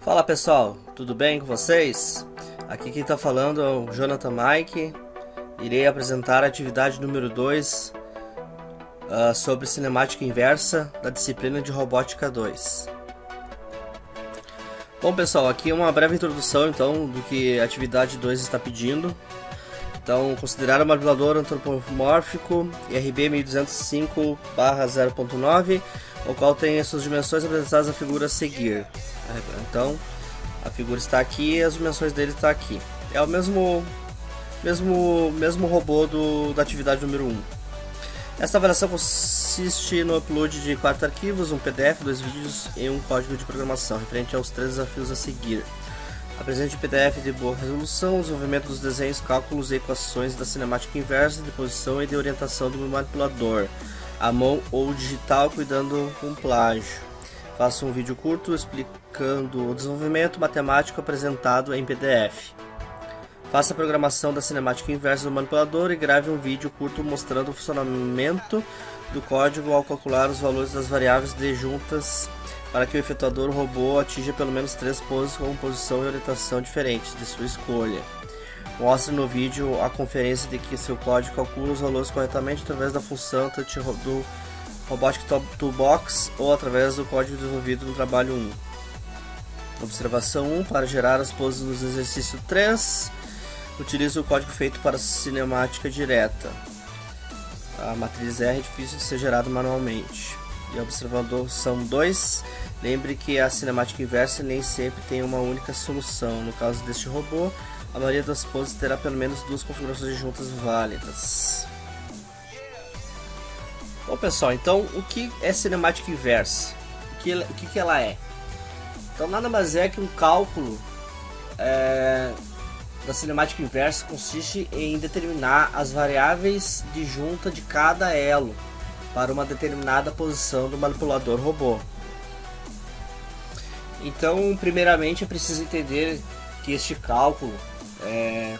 Fala pessoal, tudo bem com vocês? Aqui quem está falando é o Jonathan Mike. Irei apresentar a atividade número 2 sobre cinemática inversa da disciplina de Robótica 2. Bom pessoal, aqui é uma breve introdução então do que a atividade 2 está pedindo. Então, considerar o manipulador antropomórfico IRB 1205/0.9, o qual tem as suas dimensões apresentadas na figura a seguir. Então, a figura está aqui e as dimensões dele estão aqui. É o mesmo robô da atividade número 1. Esta avaliação consiste no upload de 4 arquivos, um PDF, 2 vídeos e um código de programação, referente aos 3 desafios a seguir. Apresente PDF de boa resolução, desenvolvimento dos desenhos, cálculos e equações da cinemática inversa, de posição e de orientação do manipulador, à mão ou digital, cuidando com plágio. Faça um vídeo curto explicando o desenvolvimento matemático apresentado em PDF. Faça a programação da cinemática inversa do manipulador e grave um vídeo curto mostrando o funcionamento do código ao calcular os valores das variáveis de juntas para que o efetuador robô atinja pelo menos 3 poses com posição e orientação diferentes de sua escolha. Mostre no vídeo a conferência de que seu código calcula os valores corretamente através da função do Robotic Toolbox ou através do código desenvolvido no trabalho 1. Observação 1. Para gerar as poses no exercício 3, utilize o código feito para cinemática direta. A matriz R é difícil de ser gerada manualmente. E a observação 2, lembre que a cinemática inversa nem sempre tem uma única solução. No caso deste robô, a maioria das poses terá pelo menos 2 configurações de juntas válidas. Bom pessoal, então o que é cinemática inversa? O que ela é? Então nada mais é que um cálculo da cinemática inversa consiste em determinar as variáveis de junta de cada elo para uma determinada posição do manipulador robô. Então, primeiramente é preciso entender que este cálculo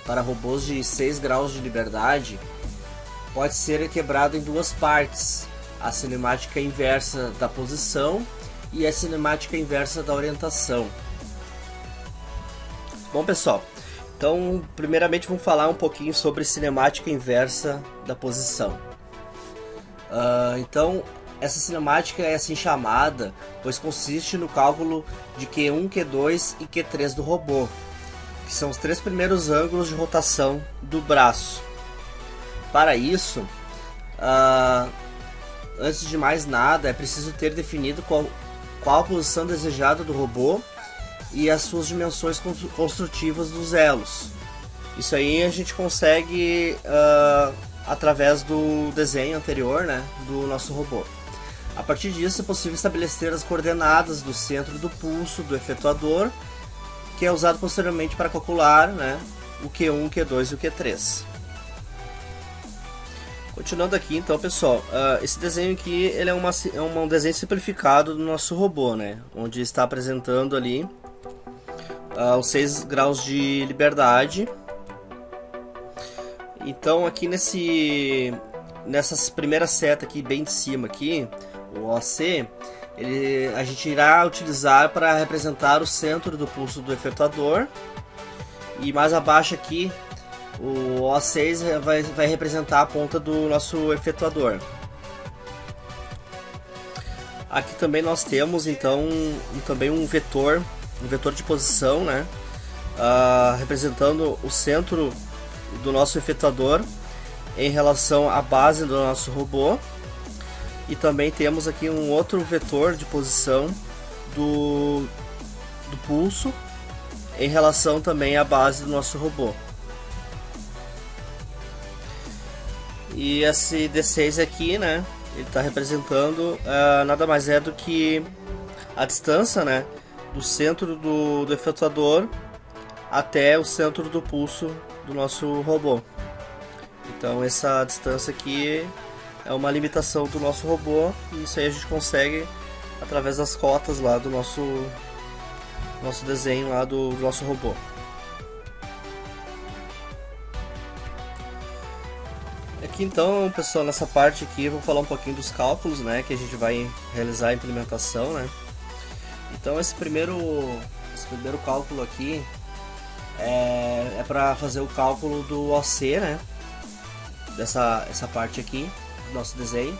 para robôs de 6 graus de liberdade pode ser quebrado em 2 partes: a cinemática inversa da posição e a cinemática inversa da orientação. Bom pessoal, então primeiramente vamos falar um pouquinho sobre cinemática inversa da posição. Então, essa cinemática é assim chamada, pois consiste no cálculo de Q1, Q2 e Q3 do robô, que são os 3 primeiros ângulos de rotação do braço. Para isso, antes de mais nada, é preciso ter definido qual a posição desejada do robô e as suas dimensões construtivas dos elos. Isso aí a gente consegue através do desenho anterior, né, do nosso robô. A partir disso é possível estabelecer as coordenadas do centro do pulso do efetuador, que é usado posteriormente para calcular, né, o Q1, Q2 e o Q3. Continuando aqui então pessoal, esse desenho aqui ele é um desenho simplificado do nosso robô, né, onde está apresentando ali os 6 graus de liberdade. Então aqui nessas primeiras setas aqui bem de cima aqui, o OC, a gente irá utilizar para representar o centro do pulso do efetuador, e mais abaixo aqui o O6 vai representar a ponta do nosso efetuador. Aqui também nós temos então também um vetor de posição, né, representando o centro do nosso efetuador em relação à base do nosso robô, e também temos aqui um outro vetor de posição do pulso em relação também à base do nosso robô. E esse D6 aqui, né, ele está representando nada mais é do que a distância, né, do centro do efetuador até o centro do pulso do nosso robô. Então essa distância aqui é uma limitação do nosso robô, e isso aí a gente consegue através das cotas lá do nosso desenho lá do nosso robô. Aqui então pessoal, nessa parte aqui eu vou falar um pouquinho dos cálculos, né, que a gente vai realizar a implementação, né. Então esse primeiro primeiro cálculo aqui é para fazer o cálculo do OC, né? Essa parte aqui do nosso desenho.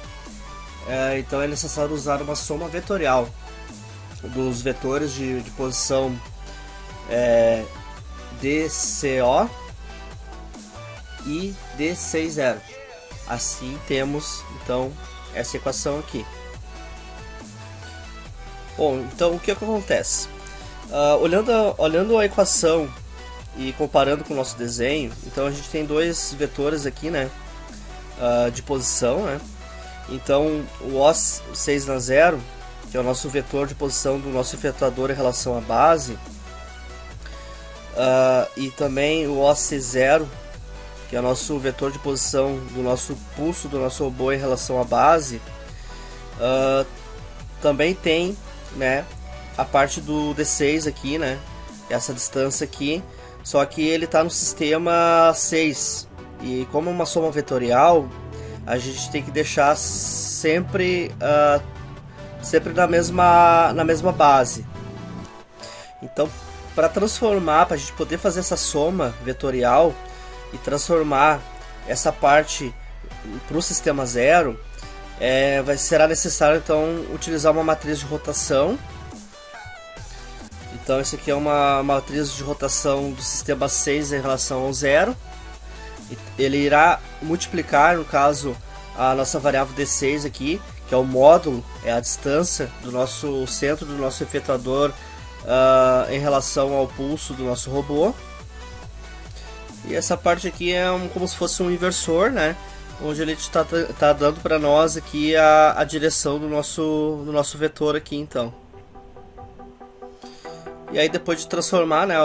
Então é necessário usar uma soma vetorial dos vetores de posição DCO e D60. Assim temos então essa equação aqui. Bom, então o que acontece? Olhando a equação e comparando com o nosso desenho, então a gente tem dois vetores aqui, né, de posição, né? Então o O6 na 0, que é o nosso vetor de posição do nosso efetuador em relação à base, e também o OC0, que é o nosso vetor de posição do nosso pulso do nosso robô em relação à base, também tem, né, a parte do D6 aqui, né, essa distância aqui, só que ele está no sistema 6, e como é uma soma vetorial, a gente tem que deixar sempre na mesma base. Então, para a gente poder fazer essa soma vetorial e transformar essa parte para o sistema 0, será necessário então utilizar uma matriz de rotação. Então isso aqui é uma matriz de rotação do sistema 6 em relação ao 0. Ele irá multiplicar, no caso, a nossa variável D6 aqui, que é o módulo, é a distância do nosso centro do nosso efetuador em relação ao pulso do nosso robô. E essa parte aqui é como se fosse um inversor, né? Onde ele está dando para nós aqui a direção do nosso vetor aqui, então. E aí depois de transformar, né,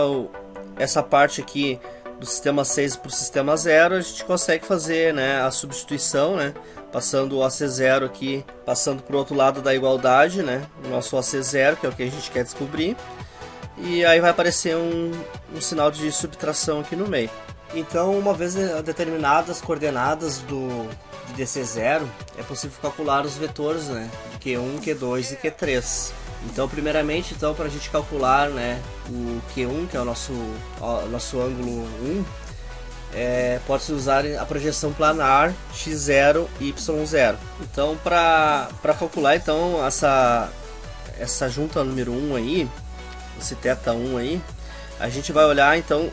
essa parte aqui do sistema 6 para o sistema 0, a gente consegue fazer, né, a substituição, né, passando o AC0 aqui, passando para o outro lado da igualdade, né, o nosso AC0, que é o que a gente quer descobrir. E aí vai aparecer um sinal de subtração aqui no meio. Então, uma vez determinadas as coordenadas de DC0, é possível calcular os vetores, né, de Q1, Q2 e Q3. Então, primeiramente, para a gente calcular, né, o Q1, que é o nosso ângulo 1, pode-se usar a projeção planar x0 e y0. Então, para calcular então essa junta número 1 aí, esse θ1 aí, a gente vai olhar então,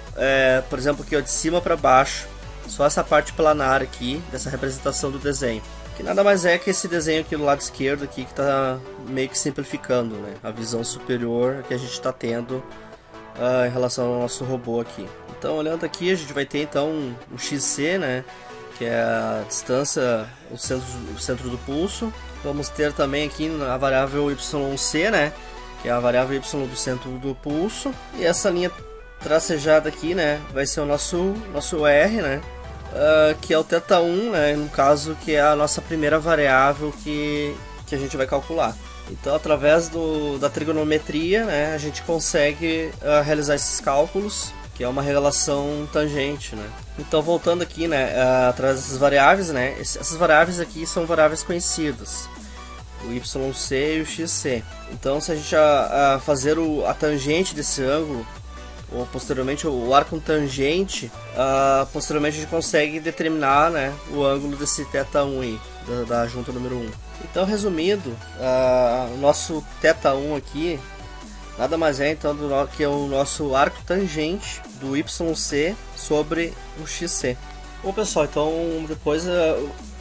por exemplo, aqui ó, de cima para baixo, só essa parte planar aqui dessa representação do desenho, que nada mais é que esse desenho aqui do lado esquerdo aqui, que está meio que simplificando, né, a visão superior que a gente está tendo em relação ao nosso robô aqui. Então, olhando aqui, a gente vai ter então o XC, né, que é a distância, o centro do pulso. Vamos ter também aqui a variável YC, né, que é a variável Y do centro do pulso. E essa linha tracejada aqui, né, vai ser o nosso R, né, que é o θ1, né, no caso, que é a nossa primeira variável que a gente vai calcular. Então, através da trigonometria, né, a gente consegue realizar esses cálculos, que é uma relação tangente, né. Então, voltando aqui, né, através dessas variáveis, né, essas variáveis aqui são variáveis conhecidas, o YC e o XC. Então, se a gente fazer a tangente desse ângulo, ou posteriormente o arco tangente, posteriormente a gente consegue determinar, né, o ângulo desse θ1 aí, da junta número 1. Então, resumindo, o nosso θ1 aqui nada mais é então que é o nosso arco tangente do YC sobre o XC. Bom, pessoal, então depois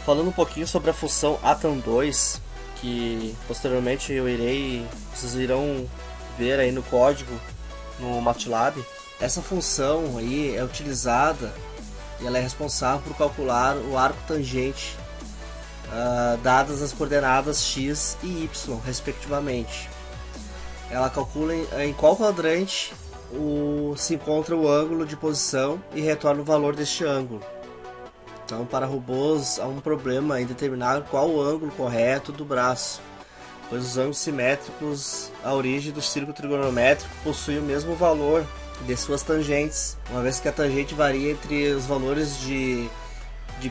falando um pouquinho sobre a função atan2, que posteriormente vocês irão ver aí no código no MATLAB. Essa função aí é utilizada e ela é responsável por calcular o arco tangente dadas as coordenadas x e y respectivamente. Ela calcula em qual quadrante se encontra o ângulo de posição e retorna o valor deste ângulo. Então, para robôs há um problema em determinar qual o ângulo correto do braço, pois os ângulos simétricos à origem do círculo trigonométrico possuem o mesmo valor de suas tangentes, uma vez que a tangente varia entre os valores de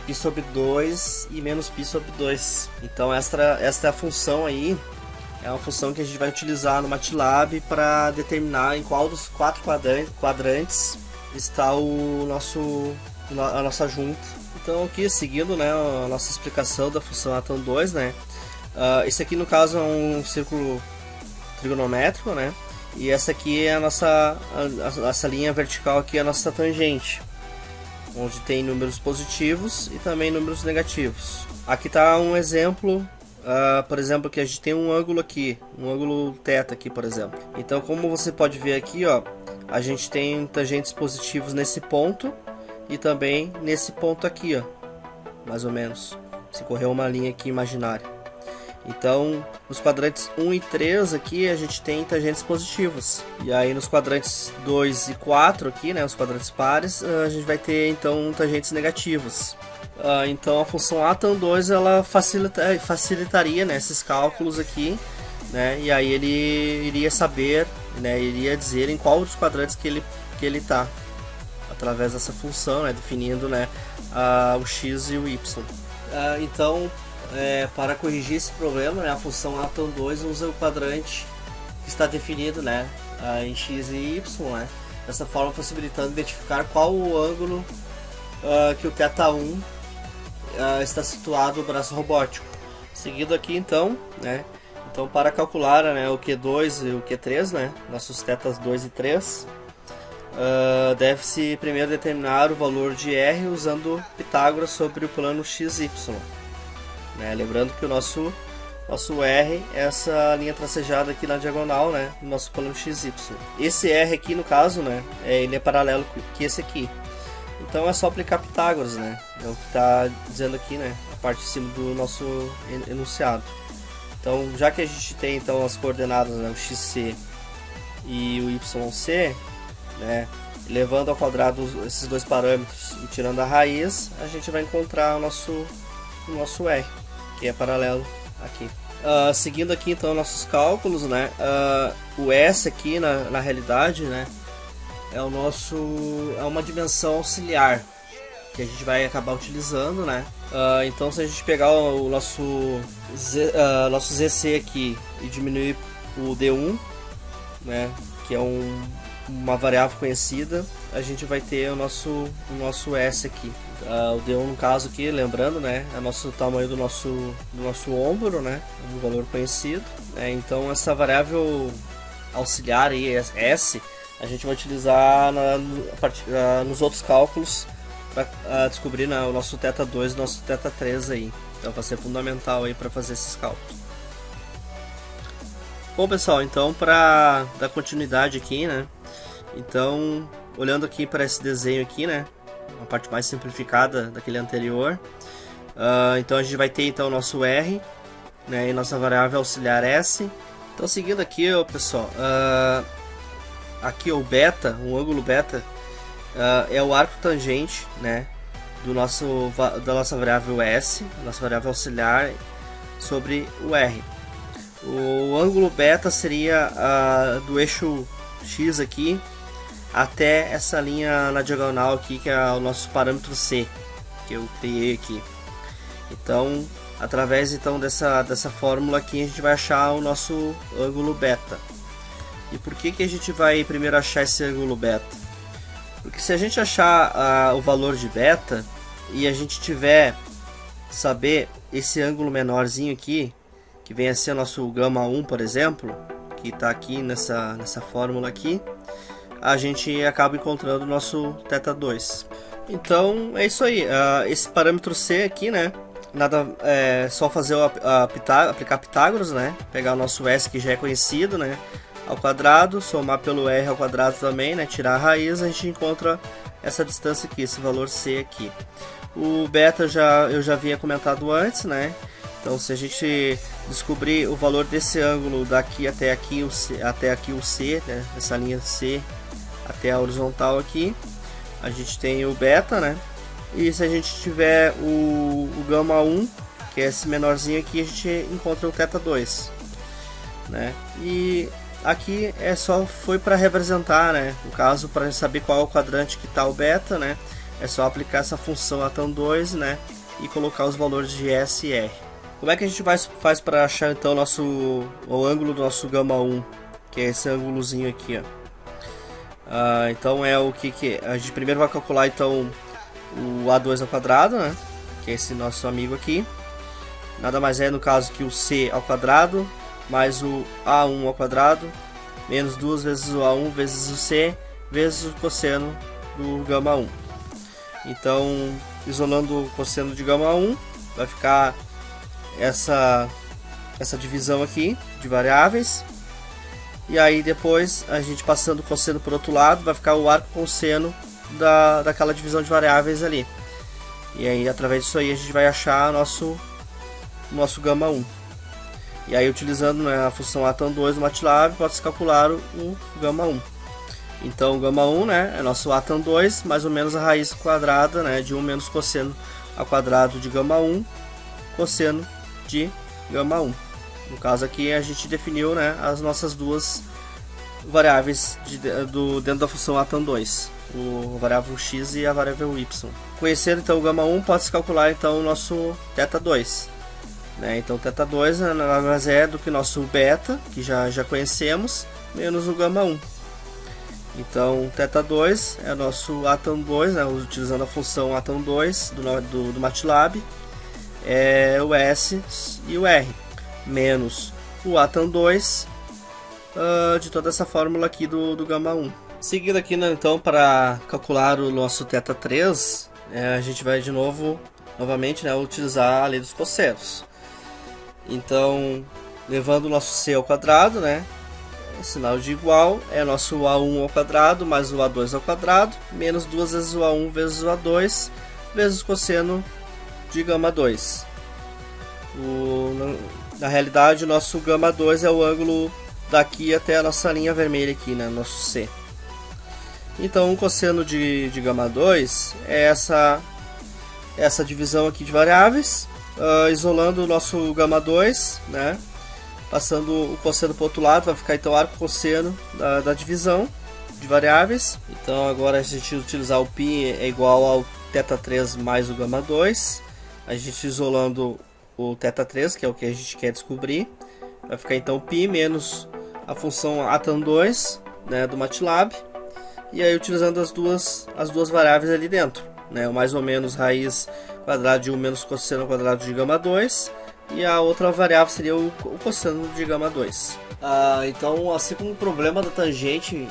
π sobre 2 e menos π sobre 2. Então esta é a função aí É uma função que a gente vai utilizar no MATLAB para determinar em qual dos 4 quadrantes está a nossa junta. Então aqui, seguindo, né, a nossa explicação da função Atom2, né, esse aqui no caso é um círculo trigonométrico, né, e essa aqui é essa linha vertical aqui é a nossa tangente, onde tem números positivos e também números negativos. Aqui está um exemplo, por exemplo, que a gente tem um ângulo aqui, um ângulo θ aqui, por exemplo. Então, como você pode ver aqui, ó, a gente tem tangentes positivos nesse ponto e também nesse ponto aqui, ó, mais ou menos, se correr uma linha aqui imaginária. Então, nos quadrantes 1 e 3 aqui a gente tem tangentes positivas. E aí nos quadrantes 2 e 4 aqui, né, os quadrantes pares, a gente vai ter então tangentes negativas. Então a função Atom2 ela facilitaria, né, esses cálculos aqui, né, e aí ele iria saber, né, iria dizer em qual dos quadrantes que ele está, através dessa função, né, definindo, né, o x e o y. Então, para corrigir esse problema, né, a função Atom2 usa o quadrante que está definido, né, em x e y, né, dessa forma possibilitando identificar qual o ângulo que o θ1 está situado no braço robótico. Seguindo aqui então, né, então para calcular, né, o Q2 e o Q3, né, nossos θs 2 e 3, deve-se primeiro determinar o valor de R usando Pitágoras sobre o plano XY. Né? Lembrando que o nosso R é essa linha tracejada aqui na diagonal, né, no nosso plano XY. Esse R aqui no caso, né, ele é paralelo que esse aqui. Então é só aplicar Pitágoras, né, é o que está dizendo aqui, né, a parte de cima do nosso enunciado. Então, já que a gente tem então as coordenadas, né, o XC e o YC, né, levando ao quadrado esses dois parâmetros e tirando a raiz, a gente vai encontrar o nosso R, que é paralelo aqui. Seguindo aqui então nossos cálculos, né, o S aqui na realidade, né, é uma dimensão auxiliar que a gente vai acabar utilizando, né. Então se a gente pegar o nosso ZC aqui e diminuir o D1, né, que é uma variável conhecida, a gente vai ter o nosso S aqui. O D1 no caso aqui, lembrando, né, é o nosso tamanho do nosso ombro, né, um valor conhecido, né. Então essa variável auxiliar aí, S, a gente vai utilizar nos outros cálculos para descobrir, né, o nosso θ2 e o nosso θ3 aí. Então vai ser fundamental aí para fazer esses cálculos. Bom pessoal, então para dar continuidade aqui, né, então olhando aqui para esse desenho aqui, né, uma parte mais simplificada daquele anterior, então a gente vai ter então o nosso R, né, e nossa variável auxiliar S. Então seguindo aqui, pessoal, aqui o beta, o ângulo beta, é o arco tangente, né, da nossa variável S, nossa variável auxiliar, sobre o R. O ângulo beta seria do eixo X aqui até essa linha na diagonal aqui, que é o nosso parâmetro C, que eu criei aqui. Então, através então dessa fórmula aqui, a gente vai achar o nosso ângulo beta. E por que a gente vai primeiro achar esse ângulo beta? Porque se a gente achar o valor de beta e a gente saber esse ângulo menorzinho aqui, que vem a ser o nosso gama 1, por exemplo, que está aqui nessa fórmula aqui, a gente acaba encontrando o nosso θ2. Então é isso aí, esse parâmetro C aqui, né, só fazer aplicar Pitágoras, né, pegar o nosso S que já é conhecido, né, ao quadrado, somar pelo R ao quadrado também, né, tirar a raiz, a gente encontra essa distância aqui, esse valor C aqui. O beta eu já havia comentado antes, né. Então se a gente descobrir o valor desse ângulo daqui até aqui o C, né, essa linha C até a horizontal aqui, a gente tem o beta, né? E se a gente tiver o gama 1, que é esse menorzinho aqui, a gente encontra o θ2, né? E aqui foi para representar, né? No caso, para saber qual é o quadrante que está o beta, né? É só aplicar essa função Atom2, né? E colocar os valores de S e R. Como é que a gente faz para achar então o ângulo do nosso gama 1, que é esse ângulozinho aqui, ó. Então é o que a gente primeiro vai calcular então o A2 ao quadrado, né, que é esse nosso amigo aqui. Nada mais é no caso que o C ao quadrado mais o A1 ao quadrado menos 2 vezes o A1 vezes o C vezes o cosseno do gama 1. Então, isolando o cosseno de gama 1, vai ficar essa divisão aqui de variáveis. E aí depois, a gente passando o cosseno por outro lado, vai ficar o arco cosseno daquela divisão de variáveis ali. E aí, através disso aí, a gente vai achar nosso gama 1. E aí, utilizando, né, a função atan2 do MATLAB, pode-se calcular o gama 1. Então, o gama 1, né, é nosso atan2, mais ou menos a raiz quadrada, né, de 1 menos cosseno ao quadrado de gama 1, cosseno de gama 1. No caso aqui, a gente definiu, né, as nossas duas variáveis dentro da função atan2, a variável x e a variável y. Conhecendo então o gama 1, pode-se calcular então o nosso θ2. Então, θ2 nada mais é do que nosso beta, que já conhecemos, menos o gama 1. Então, θ2 é nosso atan2, né, utilizando a função atan2 do MATLAB, é o S e o R, menos o atan2 de toda essa fórmula aqui do gama 1. Seguindo aqui, né, então, para calcular o nosso θ3, a gente vai novamente, né, utilizar a lei dos cossenos. Então, levando o nosso C ao quadrado, né, sinal de igual, é nosso A1 ao quadrado mais o A2 ao quadrado, menos 2 vezes o A1 vezes o A2, vezes o cosseno de gama 2. Na realidade, o nosso gama 2 é o ângulo daqui até a nossa linha vermelha aqui, né, nosso C. Então, o cosseno de gama 2 é essa divisão aqui de variáveis, isolando o nosso gama 2, né, passando o cosseno para o outro lado, vai ficar então arco cosseno da divisão de variáveis. Então agora a gente utilizar o π é igual ao θ3 mais o gama 2, a gente isolando o θ3, que é o que a gente quer descobrir, vai ficar então π menos a função atan2, né, do MATLAB, e aí utilizando as duas variáveis ali dentro, né, mais ou menos raiz quadrada de 1 menos cosseno quadrado de gama 2, e a outra variável seria o cosseno de gama 2. Então, assim como o problema da tangente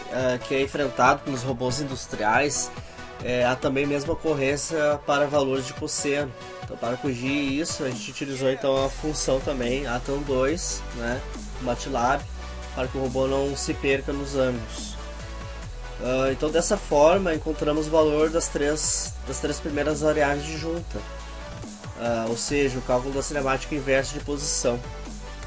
que é enfrentado pelos robôs industriais, há também a mesma ocorrência para valores de cosseno. Então, para corrigir isso, a gente utilizou então a função também atan2, né, do MATLAB, para que o robô não se perca nos ângulos. Então, dessa forma, encontramos o valor das três primeiras variáveis de junta. Ou seja, o cálculo da cinemática inversa de posição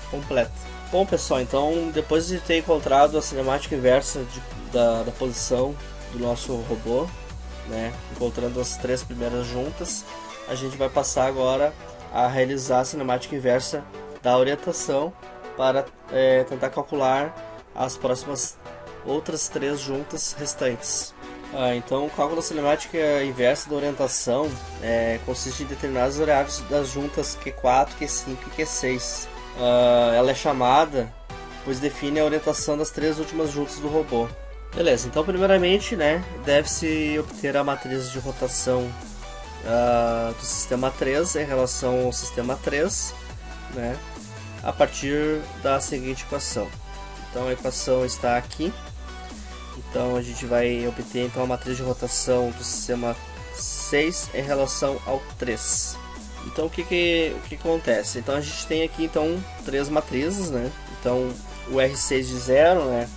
completa. Bom, pessoal, então depois de ter encontrado a cinemática inversa da posição do nosso robô, né, encontrando as três primeiras juntas, a gente vai passar agora a realizar a cinemática inversa da orientação para tentar calcular as próximas outras três juntas restantes. Então, o cálculo da cinemática inversa da orientação consiste em determinar as variáveis das juntas Q4, Q5 e Q6. Ela é chamada, pois define a orientação das três últimas juntas do robô. Beleza, então primeiramente, né, deve-se obter a matriz de rotação do sistema 3 em relação ao sistema 3, né, a partir da seguinte equação. Então a equação está aqui. Então a gente vai obter então a matriz de rotação do sistema 6 em relação ao 3. Então o que acontece? Então a gente tem aqui então três matrizes, né? Então o R6 de 0, né,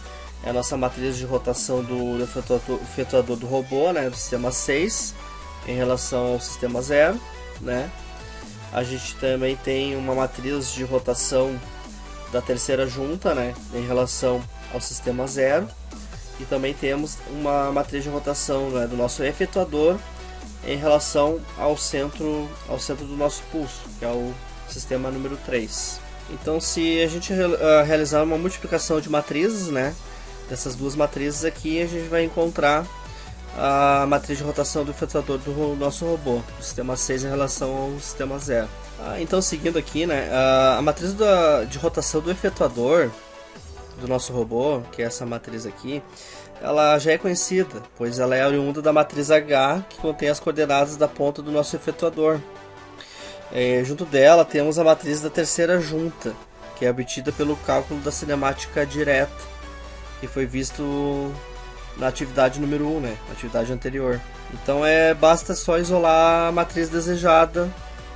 é a nossa matriz de rotação do efetuador do robô, né, do sistema 6 em relação ao sistema 0, né? A gente também tem uma matriz de rotação da terceira junta, né, em relação ao sistema 0. E também temos uma matriz de rotação, né, do nosso efetuador em relação ao centro do nosso pulso, que é o sistema número 3. Então, se a gente realizar uma multiplicação de matrizes, né, dessas duas matrizes aqui, a gente vai encontrar a matriz de rotação do efetuador do nosso robô, do sistema 6 em relação ao sistema 0. Então, seguindo aqui, né, a matriz de rotação do efetuador do nosso robô, que é essa matriz aqui, ela já é conhecida, pois ela é oriunda da matriz H, que contém as coordenadas da ponta do nosso efetuador. Junto dela temos a matriz da terceira junta, que é obtida pelo cálculo da cinemática direta, que foi visto na atividade número 1, né, na atividade anterior. Então basta só isolar a matriz desejada,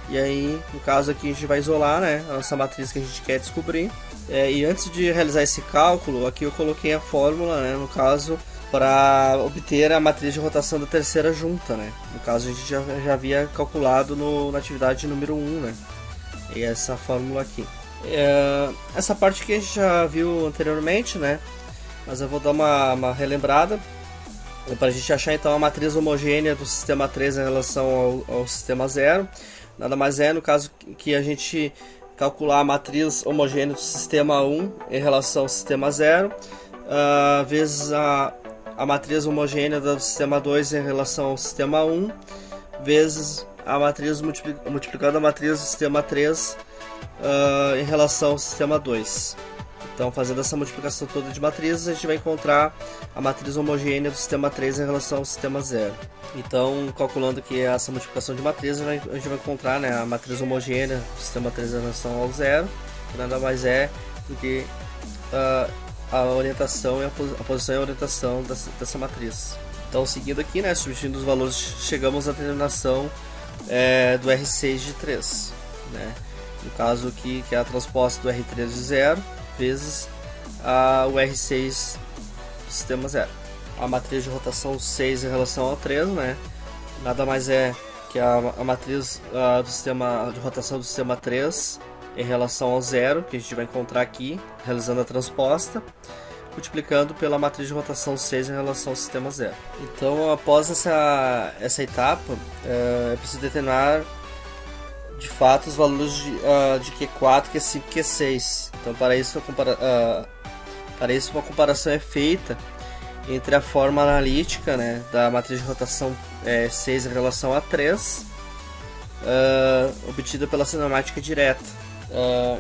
e aí no caso aqui a gente vai isolar, né, a nossa matriz que a gente quer descobrir. E antes de realizar esse cálculo, aqui eu coloquei a fórmula, né, no caso, para obter a matriz de rotação da terceira junta, né. No caso a gente já havia calculado na atividade número 1, né, e essa fórmula aqui. Essa parte aqui a gente já viu anteriormente, né, mas eu vou dar uma relembrada para a gente achar então a matriz homogênea do sistema 3 em relação ao sistema 0. Nada mais é, no caso, que a gente calcular a matriz homogênea do sistema 1 em relação ao sistema 0, vezes a matriz homogênea do sistema 2 em relação ao sistema 1, vezes a matriz multiplicando a matriz do sistema 3 em relação ao sistema 2. Então, fazendo essa multiplicação toda de matrizes, a gente vai encontrar a matriz homogênea do sistema 3 em relação ao sistema 0. Então, calculando aqui essa multiplicação de matrizes, a gente vai encontrar, né, a matriz homogênea do sistema 3 em relação ao 0, que nada mais é do que a orientação e a posição e a orientação dessa matriz. Então, seguindo aqui, né, substituindo os valores, chegamos à determinação do R6 de 3. Né? No caso aqui, que é a transposta do R3 de 0, vezes o R6 do sistema 0. A matriz de rotação 6 em relação ao 3, né? Nada mais é que a matriz de rotação do sistema 3 em relação ao 0, que a gente vai encontrar aqui, realizando a transposta, multiplicando pela matriz de rotação 6 em relação ao sistema 0. Então, após essa etapa, é preciso determinar de fato os valores de Q4, Q5 e Q6. Então, para isso uma comparação é feita entre a forma analítica, né, da matriz de rotação 6 em relação a 3, obtida pela cinemática direta.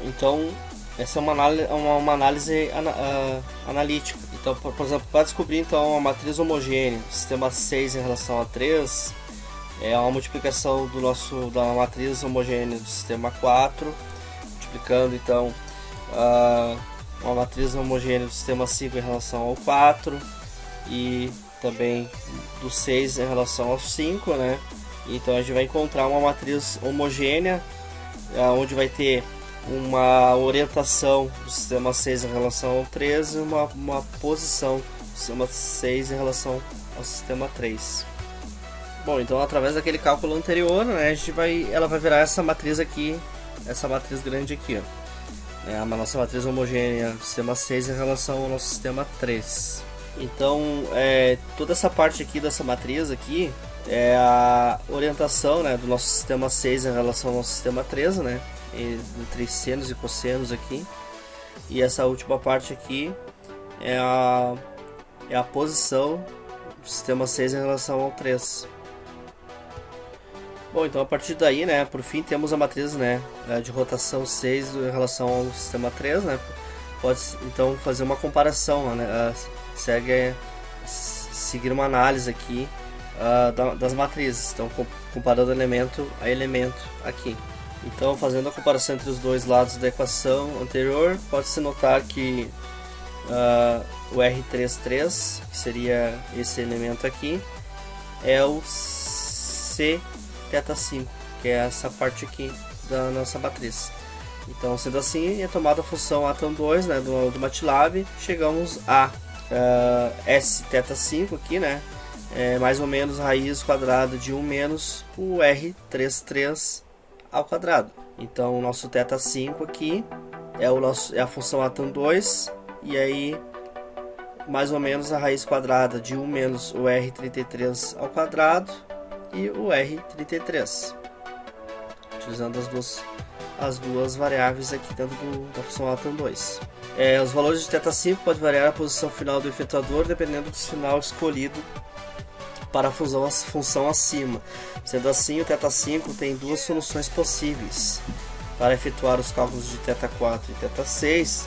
Então, essa é uma análise analítica. Então, por exemplo, para descobrir então, a matriz homogênea do sistema 6 em relação a 3, é uma multiplicação da matriz homogênea do sistema 4, multiplicando então uma matriz homogênea do sistema 5 em relação ao 4 e também do 6 em relação ao 5, né? Então a gente vai encontrar uma matriz homogênea onde vai ter uma orientação do sistema 6 em relação ao 3 e uma posição do sistema 6 em relação ao sistema 3. Bom, então através daquele cálculo anterior, né, ela vai virar essa matriz aqui, essa matriz grande aqui, ó, né, a nossa matriz homogênea do sistema 6 em relação ao nosso sistema 3. Então, toda essa parte aqui dessa matriz aqui é a orientação, né, do nosso sistema 6 em relação ao nosso sistema 3, né, entre senos e cossenos aqui. E essa última parte aqui é a posição do sistema 6 em relação ao 3. Bom, então a partir daí, né, por fim temos a matriz, né, de rotação 6 em relação ao sistema 3, né, pode então fazer uma comparação, né, seguir uma análise aqui das matrizes, então comparando elemento a elemento aqui. Então, fazendo a comparação entre os dois lados da equação anterior, pode-se notar que o R33, que seria esse elemento aqui, é o Cθ5, que é essa parte aqui da nossa matriz. Então, sendo assim, é tomada a função ATAM2, né, do MATLAB, chegamos a Sθ5 aqui, né, mais ou menos raiz quadrada de 1 menos o R33 ao quadrado. Então, o nosso θ5 aqui é a função ATAM2, e aí mais ou menos a raiz quadrada de 1 menos o R33 ao quadrado e o R33, utilizando as duas variáveis aqui dentro da função ATAM2. Os valores de θ5 podem variar a posição final do efetuador dependendo do sinal escolhido para a função acima. Sendo assim, o θ5 tem duas soluções possíveis. Para efetuar os cálculos de θ4 e θ6,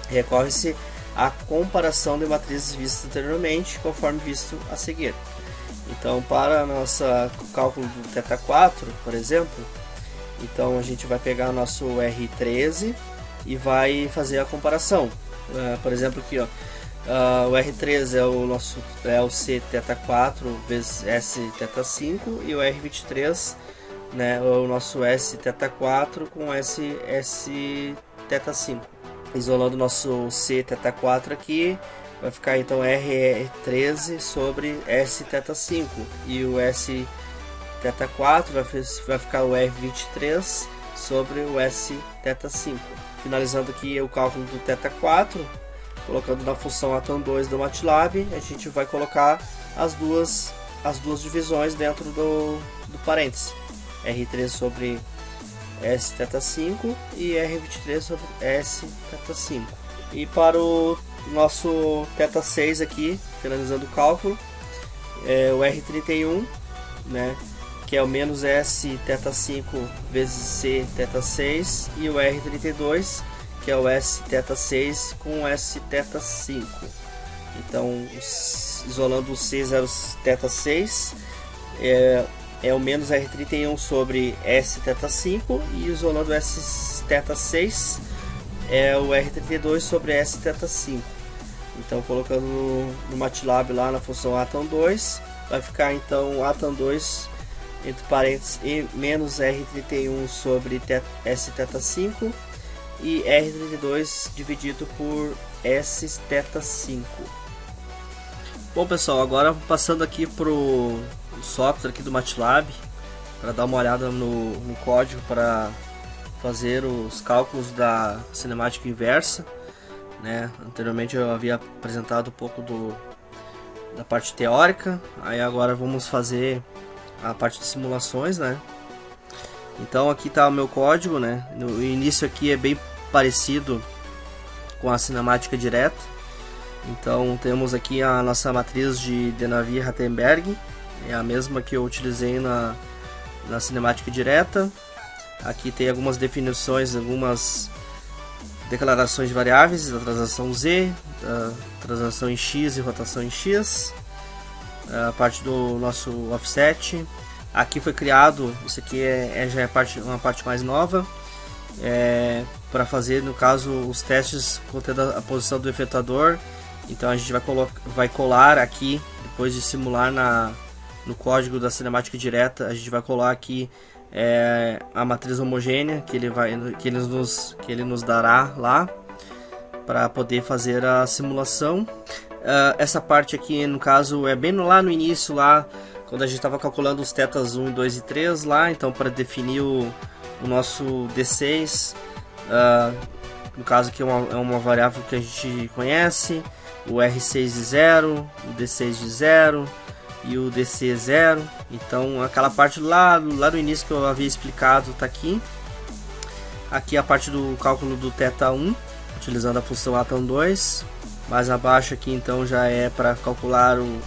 recorre-se à comparação de matrizes vistas anteriormente, conforme visto a seguir. Então, para o cálculo do θ4, por exemplo, então a gente vai pegar nosso R13 e vai fazer a comparação. Por exemplo, aqui, ó, o R13 é o C θ4 vezes S θ5 e o R23, né, é o nosso S θ4 com S θ5. Isolando o nosso C θ4 aqui, vai ficar então R13 sobre S θ5 e o S θ4 vai ficar o R23 sobre o S θ5. Finalizando aqui o cálculo do θ4, colocando na função atan2 do MATLAB, a gente vai colocar as duas divisões dentro do parêntese. R3 sobre S θ5 e R23 sobre S θ5. E para o nosso θ6 aqui, finalizando o cálculo, é o R31, né, que é o menos S θ5 vezes C θ6, e o R32, que é o S θ6 com S θ5. Então, isolando o C0 θ6, é o menos R31 sobre S θ5, e isolando o S θ6 é o R32 sobre S θ5. Então, colocando no MATLAB lá na função atan2, vai ficar então atan2 entre parênteses e menos R31 sobre S θ5 e R32 dividido por S θ5. Bom, pessoal, agora passando aqui pro software aqui do MATLAB para dar uma olhada no código para fazer os cálculos da cinemática inversa, né? Anteriormente eu havia apresentado um pouco da parte teórica, aí agora vamos fazer a parte de simulações, né? Então aqui está o meu código, né? No início aqui é bem parecido com a cinemática direta. Então temos aqui a nossa matriz de Denavier-Rattenberg, é a mesma que eu utilizei na cinemática direta. Aqui tem algumas definições, algumas declarações de variáveis, da translação Z, da translação em X e rotação em X, a parte do nosso offset. Aqui foi criado, isso aqui já é uma parte mais nova, para fazer, no caso, os testes contendo a posição do efetuador. Então a gente vai colar aqui, depois de simular no código da cinemática direta, a gente vai colar aqui a matriz homogênea que ele nos dará lá para poder fazer a simulação. Essa parte aqui, no caso, é bem lá no início, lá quando a gente estava calculando os tetas 1, 2 e 3 lá. Então, para definir o nosso D6, no caso aqui é uma variável que a gente conhece, o R6 de 0, o D6 de 0 e o DC 0. Então aquela parte lá no início que eu havia explicado está aqui. Aqui a parte do cálculo do θ1, utilizando a função atan2. Mais abaixo aqui então já é para calcular o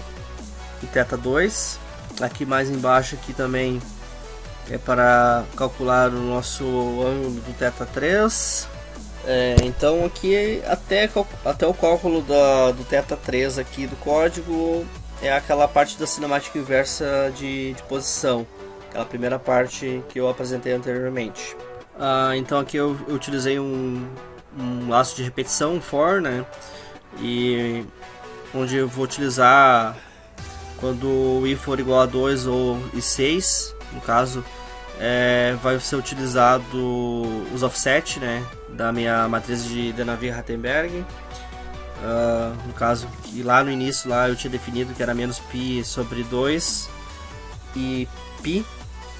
θ2. Aqui mais embaixo aqui também é para calcular o nosso ângulo do θ3. Então aqui até o cálculo do θ3 aqui do código é aquela parte da cinemática inversa de posição, aquela primeira parte que eu apresentei anteriormente. Então aqui eu utilizei um laço de repetição, um for, né? E onde eu vou utilizar quando o i for igual a 2 ou e 6, no caso, vai ser utilizado os offset, né, da minha matriz de Denavier-Rattenberg. No caso, que lá no início lá eu tinha definido que era menos π sobre 2 e π,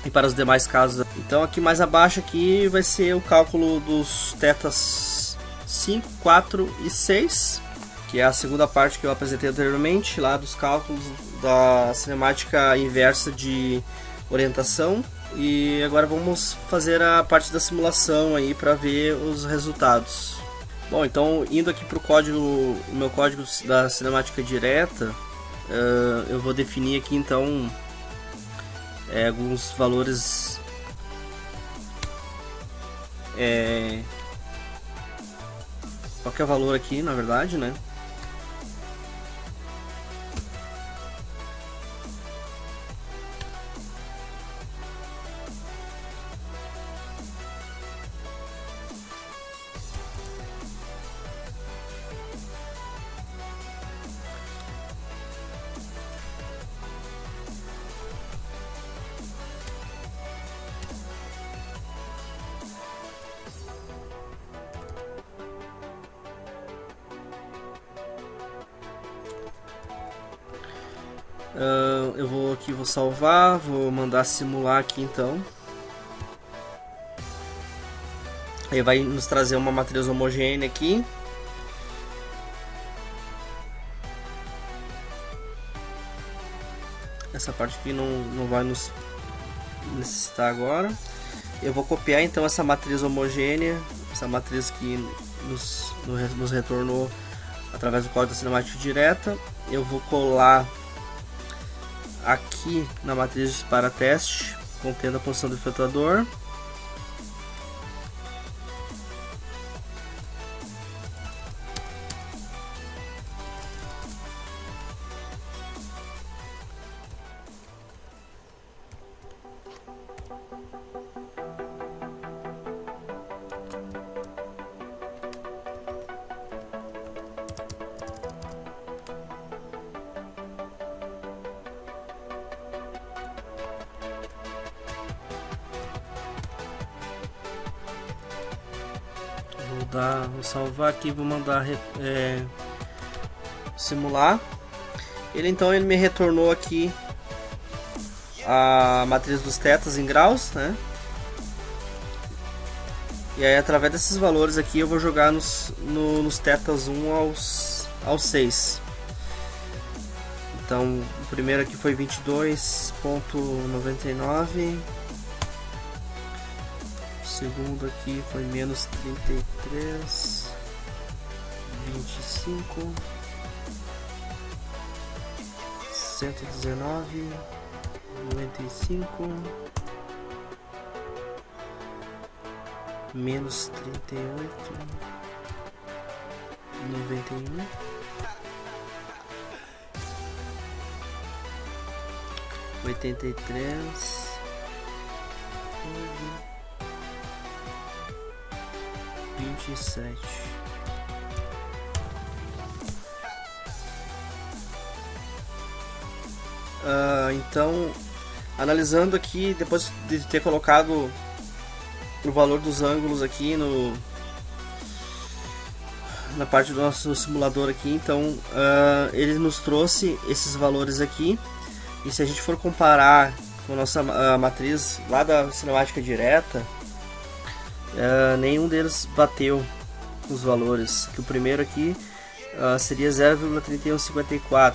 e para os demais casos. Então aqui mais abaixo aqui vai ser o cálculo dos tetas 5, 4 e 6, que é a segunda parte que eu apresentei anteriormente, lá dos cálculos da cinemática inversa de orientação. E agora vamos fazer a parte da simulação aí para ver os resultados. Bom, então indo aqui para o meu código da cinemática direta, eu vou definir aqui então alguns valores qualquer valor aqui, na verdade, né? Eu vou salvar, vou mandar simular aqui então. Aí vai nos trazer uma matriz homogênea aqui. Essa parte aqui não vai nos necessitar agora. Eu vou copiar então essa matriz homogênea, essa matriz que nos retornou através do código da cinemática direta. Eu vou colar aqui na matriz para teste, contendo a posição do efetuador. Vou salvar aqui, vou mandar simular. Ele me retornou aqui a matriz dos tetas em graus, né? E aí através desses valores aqui eu vou jogar nos tetas 1 aos 6. Então o primeiro aqui foi 22,99. O segundo aqui foi menos 33, 25, 119, 95, menos 38, 91, 83, 27. Então, analisando aqui, depois de ter colocado o valor dos ângulos aqui na parte do nosso simulador aqui, então ele nos trouxe esses valores aqui. E se a gente for comparar com a nossa matriz lá da cinemática direta, nenhum deles bateu os valores. Que o primeiro aqui seria 0,3154,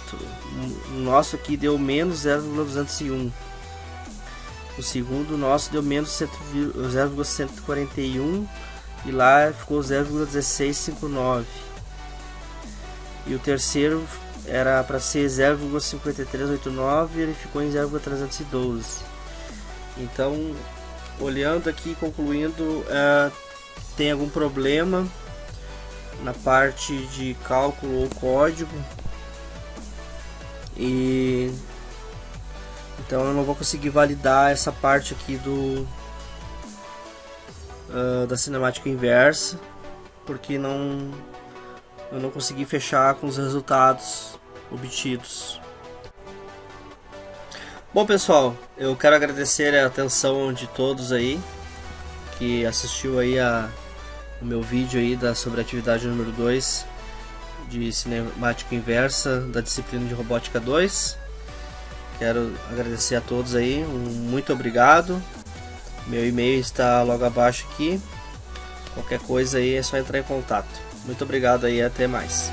o nosso aqui deu menos 0,201, o segundo nosso deu menos 0,141 e lá ficou 0,1659, e o terceiro era para ser 0,5389 e ele ficou em 0,312. Então, olhando aqui, concluindo, tem algum problema na parte de cálculo ou código, e então eu não vou conseguir validar essa parte aqui da cinemática inversa, porque eu não consegui fechar com os resultados obtidos. Bom, pessoal, eu quero agradecer a atenção de todos aí que assistiu aí o meu vídeo aí sobre a atividade número 2 de cinemática inversa da disciplina de robótica 2. Quero agradecer a todos aí, muito obrigado. Meu e-mail está logo abaixo aqui. Qualquer coisa aí é só entrar em contato. Muito obrigado aí, até mais.